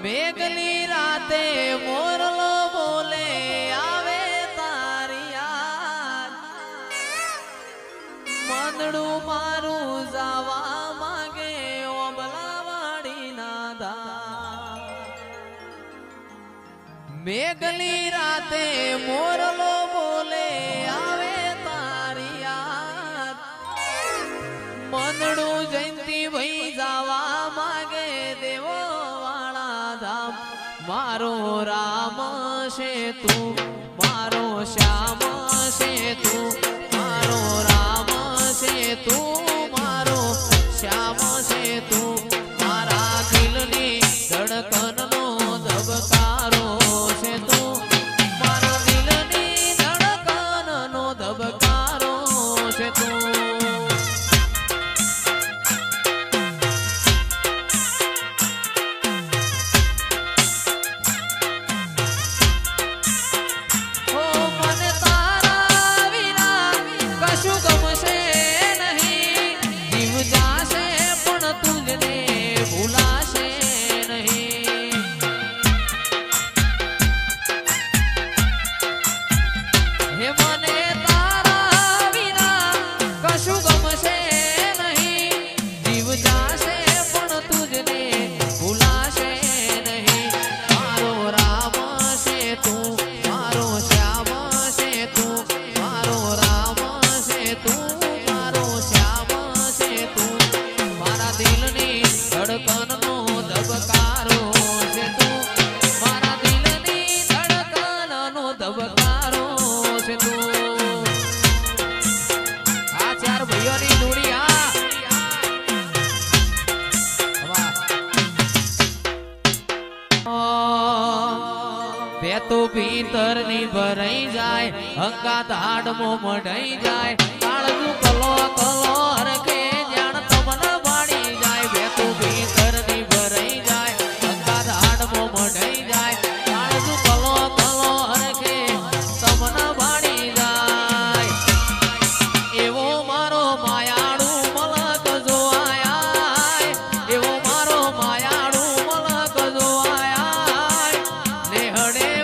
મેઘની રાતે મોરલો બોલે આવે તારી યાદ મંદડું મારું જવા માંગે ઓબલાવાડી ના ધા મેઘની રાતે મોરલો બોલે આવે તારી યાદ મંદડું જયંતી ભાઈ જવા માંગે દેવો મારો રામ છે તું મારો શ્યામ છે તું મારો રામ છે તું મારો શ્યામ છે તું મારા દિલની ધડકનનો ધબકારો છે તું મારા દિલની ધડકનનો ધબકારો છે તું તો ભીતર ની ભરાઈ જાય હંગાત હાડમો મઢાઈ જાય કાળજુ કલો કલો હરકે જાણ તમને વાળી જાય બે તો ભીતર ની ભરાઈ જાય હંગાત હાડમો મઢાઈ જાય કાળજુ કલો કલો હરકે તમને વાળી જાય એવો મારો માયાળુ મલક જો આયા એવો મારો માયાળુ મલક જો આયા નેહડે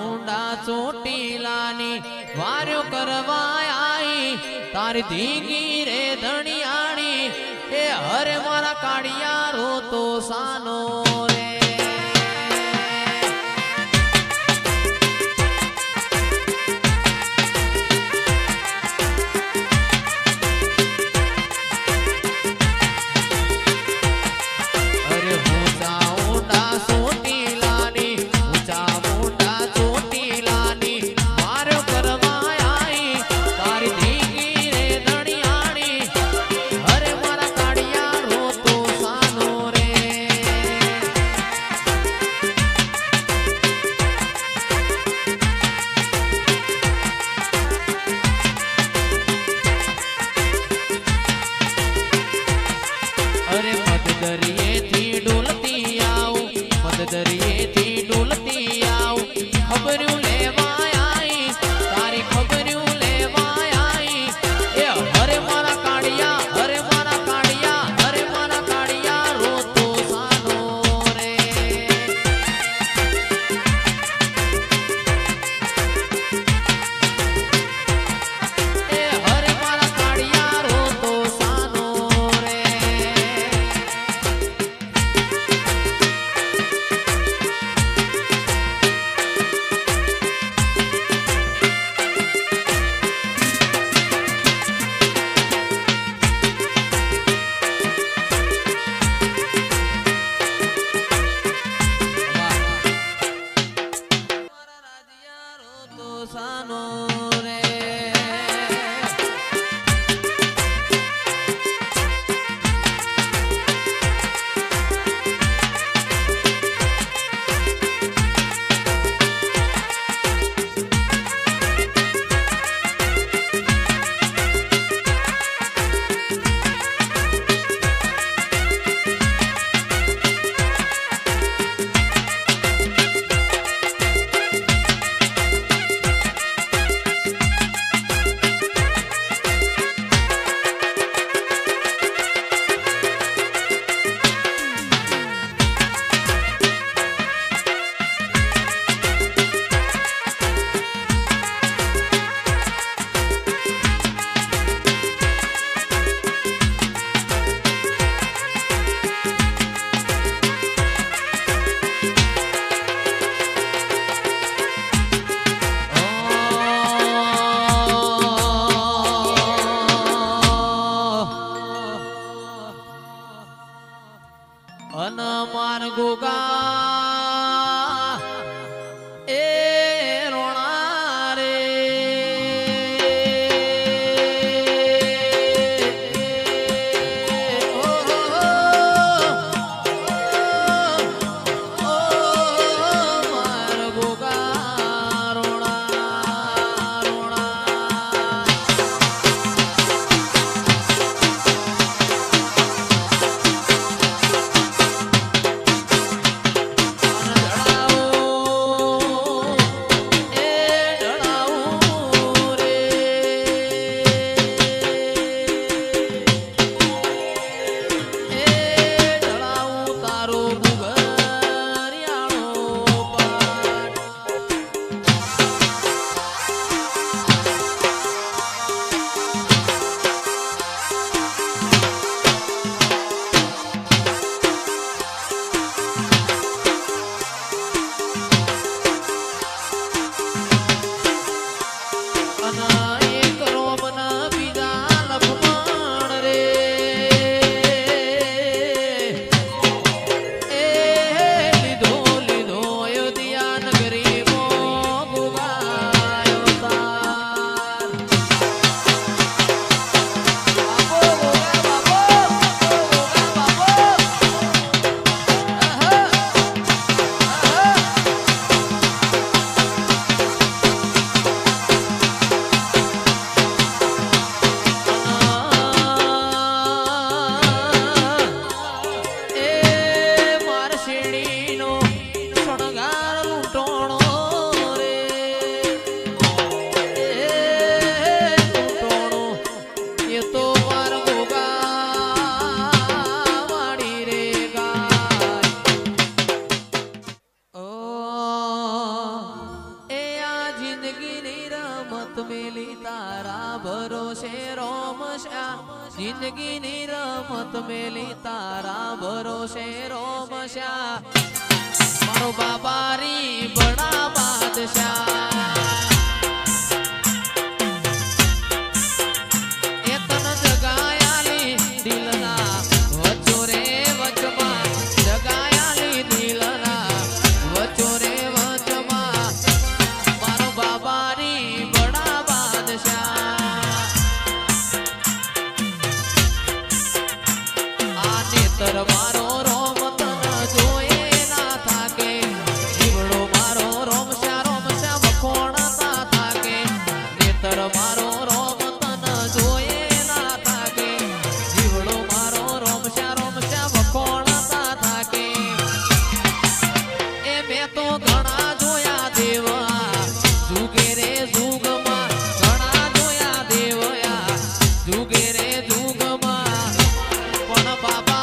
ઊંડા ચોટીલાની વાર્યો કરવા આઈ તારી ધીંગી રે ધણિયાણી એ હરે મારા કાળિયા રો તો સાનો રે જિંદગીની રમત મેલી તારા ભરોસે રોમશા જિંદગીની રમત મેલી તારા ભરોસે રોમશા મારો બાબારી બડા બાદશાહ મારો રોમ તન જોયે ના થાકે જીવડો મારો રોમશા રોમશા વખોણતા થાકે નેતર મારો રોમ તન જોયે ના થાકે જીવડો મારો રોમશા રોમશા વખોણતા થાકે એ મેં તો ઘણા જોયા દેવા જુગે રે જુગમાં ઘણા જોયા દેવયા જુગે રે જુગમાં પણ બાબા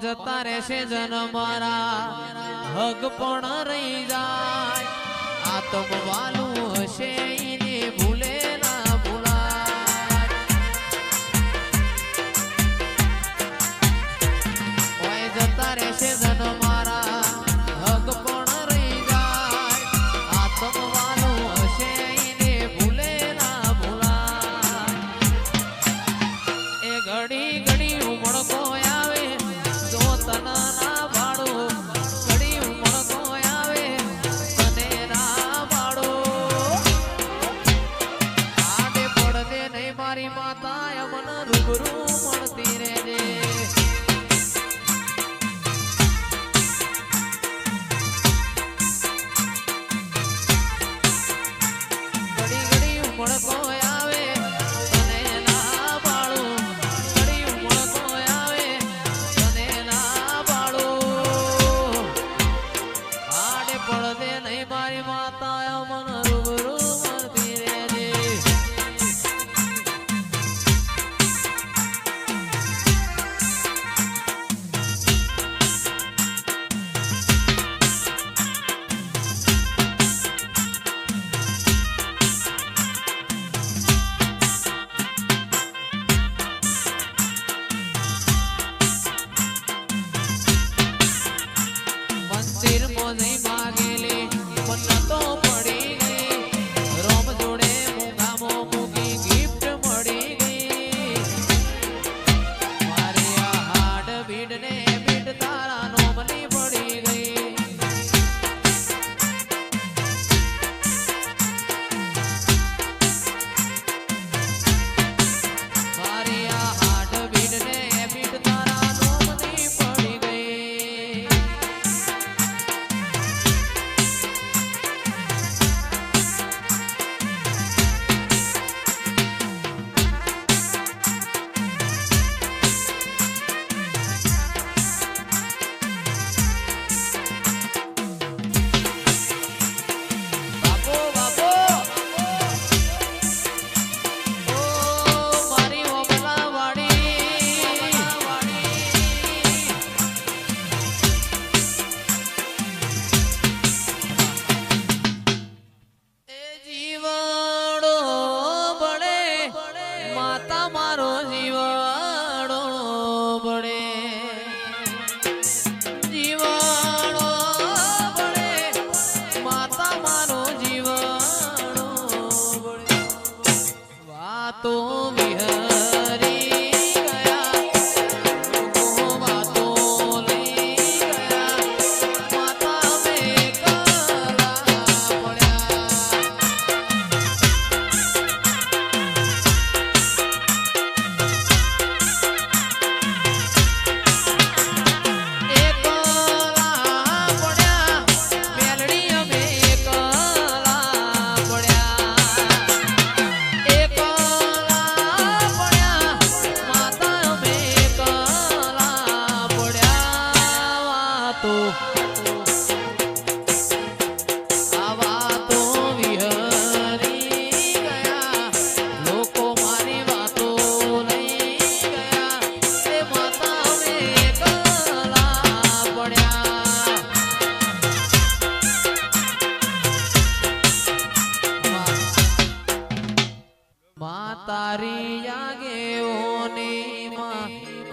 જતા રહેશે જન મારા હગ પણ રહી જાય આતમ વાલું હશે ઈને ભૂલે ના ભૂલાય જતા રહેશે જન મારા હગ પણ રહી જાય આતમ વાલું હશે ઈને ભૂલે ના ભૂલાય એ ઘડી ઘડી ઉમળકો આવે તના ભાડો ઘડી ઉમળકો આવે તને ના ભાડો આડે પડદે નહીં મારી માતા મન રૂબરૂ મળતી રહેજે ઘડી ઘડી ઉમળકો આવે તને ના ભાડો ઘડી ઉમળકો આવે પડદે નહીં મારી માતા મન રૂબરૂ મળતી રહેજે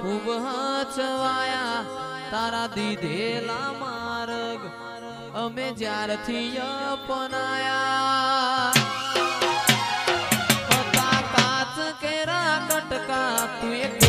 ખૂબ હચવાયા તારા દીધેલા માર્ગ અમે જ્યારથી અપનાયા હતા કાચ કેરા કટકા તું એક